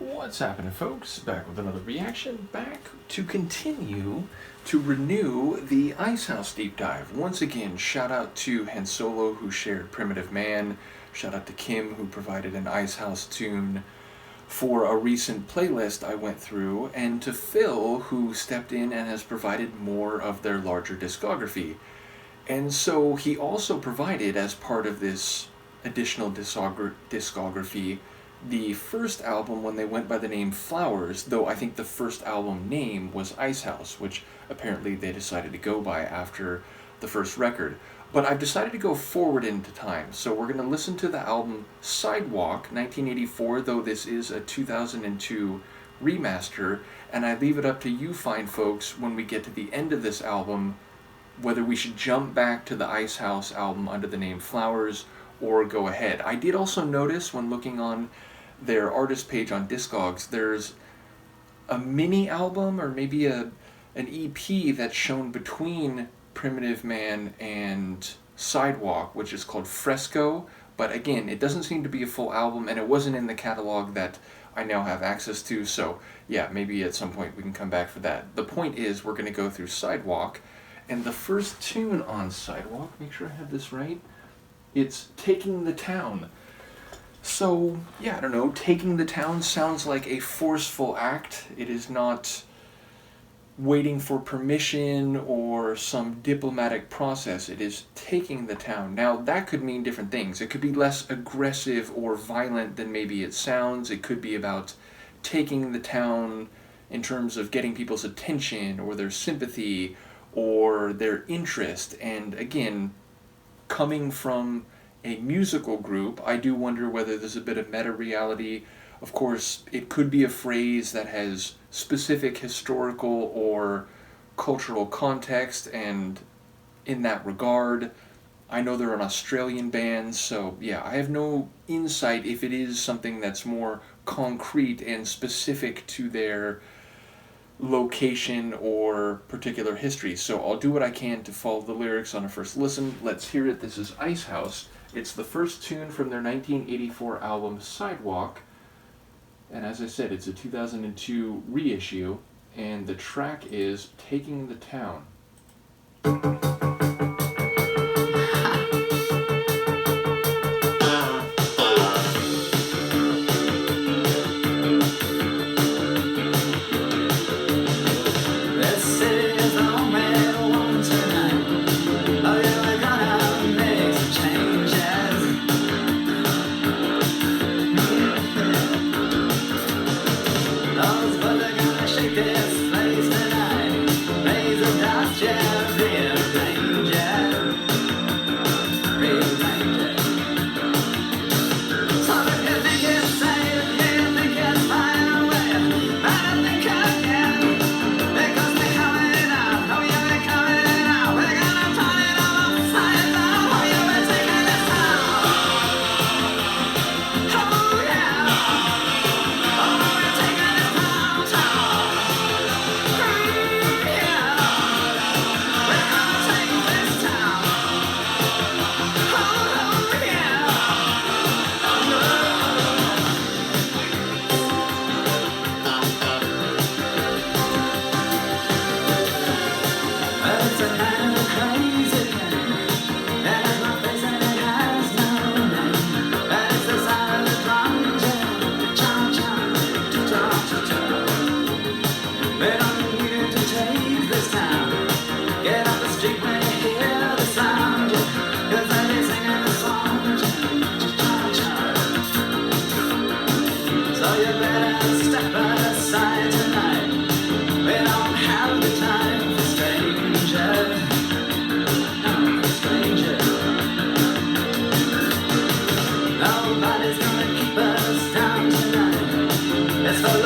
What's happening, folks? Back with another reaction, back to continue to renew the Icehouse deep dive. Once again, shout out to Han Solo, who shared Primitive Man. Shout out to Kim, who provided an Icehouse tune for a recent playlist I went through, and to Phil, who stepped in and has provided more of their larger discography. And so he also provided, as part of this additional discography, the first album when they went by the name Flowers, though I think the first album name was Icehouse, which apparently they decided to go by after the first record. But I've decided to go forward into time, so we're going to listen to the album Sidewalk, 1984, though this is a 2002 remaster, and I leave it up to you fine folks when we get to the end of this album whether we should jump back to the Icehouse album under the name Flowers or go ahead. I did also notice when looking on their artist page on Discogs, there's a mini album or maybe an EP that's shown between Primitive Man and Sidewalk, which is called Fresco, but again, it doesn't seem to be a full album, and it wasn't in the catalog that I now have access to, so yeah, maybe at some point we can come back for that. The point is, we're going to go through Sidewalk, and the first tune on Sidewalk, make sure I have this right, it's Taking the Town. So, yeah, I don't know, taking the town sounds like a forceful act. It is not waiting for permission or some diplomatic process. It is taking the town. Now, that could mean different things. It could be less aggressive or violent than maybe it sounds. It could be about taking the town in terms of getting people's attention or their sympathy or their interest. And again, coming from a musical group, I do wonder whether there's a bit of meta-reality. Of course, it could be a phrase that has specific historical or cultural context, and in that regard, I know they're an Australian band, so yeah, I have no insight if it is something that's more concrete and specific to their location or particular history. So I'll do what I can to follow the lyrics on a first listen. Let's hear it. This is Icehouse. It's the first tune from their 1984 album Sidewalk, and as I said, it's a 2002 reissue, and the track is Taking the Town. Let's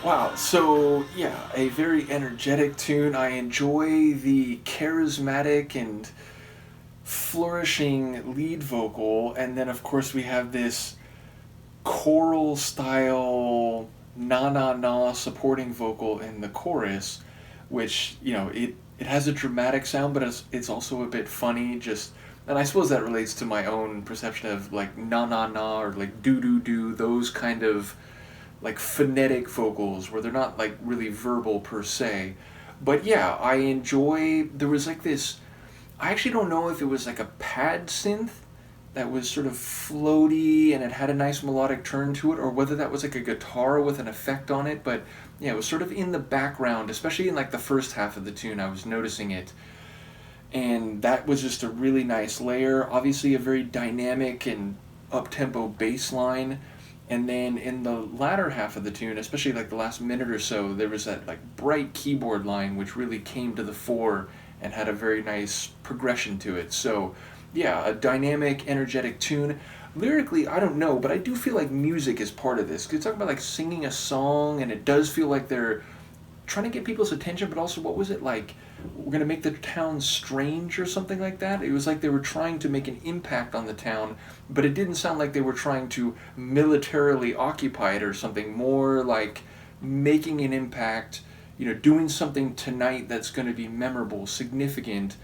Wow, so yeah, a very energetic tune. I enjoy the charismatic and flourishing lead vocal, and then of course we have this choral style na na na supporting vocal in the chorus, which it has a dramatic sound, but it's also a bit funny. Just and I suppose that relates to my own perception of like na na na or like do do do, those kind of like phonetic vocals where they're not like really verbal per se. But yeah, I enjoy. There was like this. I actually don't know if it was like a pad synth that was sort of floaty and it had a nice melodic turn to it, or whether that was like a guitar with an effect on it. But yeah, it was sort of in the background, especially in like the first half of the tune. I was noticing it, and that was just a really nice layer. Obviously, a very dynamic and up-tempo bass line. And then in the latter half of the tune, especially like the last minute or so, there was that like bright keyboard line which really came to the fore and had a very nice progression to it. So yeah, a dynamic, energetic tune. Lyrically, I don't know, but I do feel like music is part of this. 'Cause it's talking about like singing a song, and it does feel like they're trying to get people's attention, but also, what was it like? We're going to make the town strange or something like that. It was like they were trying to make an impact on the town, but it didn't sound like they were trying to militarily occupy it or something. More like making an impact, doing something tonight that's going to be memorable, significant.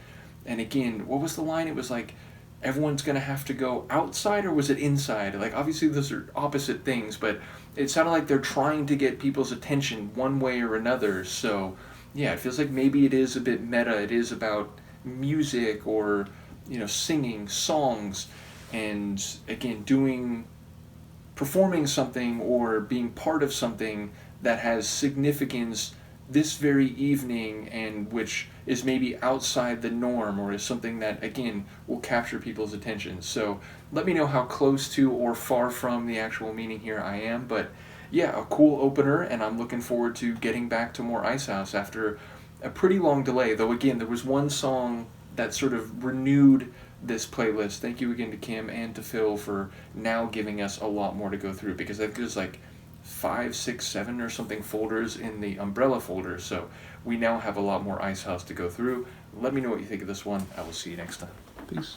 And again, what was the line? It was like, everyone's going to have to go outside, or was it inside? Like, obviously those are opposite things, but it sounded like they're trying to get people's attention one way or another. So yeah, it feels like maybe it is a bit meta. It is about music, or singing songs, and again performing something or being part of something that has significance this very evening, and which is maybe outside the norm, or is something that again will capture people's attention. So let me know how close to or far from the actual meaning here I am. But yeah, a cool opener, and I'm looking forward to getting back to more Icehouse after a pretty long delay. Though again, there was one song that sort of renewed this playlist. Thank you again to Kim and to Phil for now giving us a lot more to go through, because I think there's like 5, 6, 7 or something folders in the umbrella folder, so we now have a lot more Icehouse to go through. Let me know what you think of this one. I will see you next time. Peace.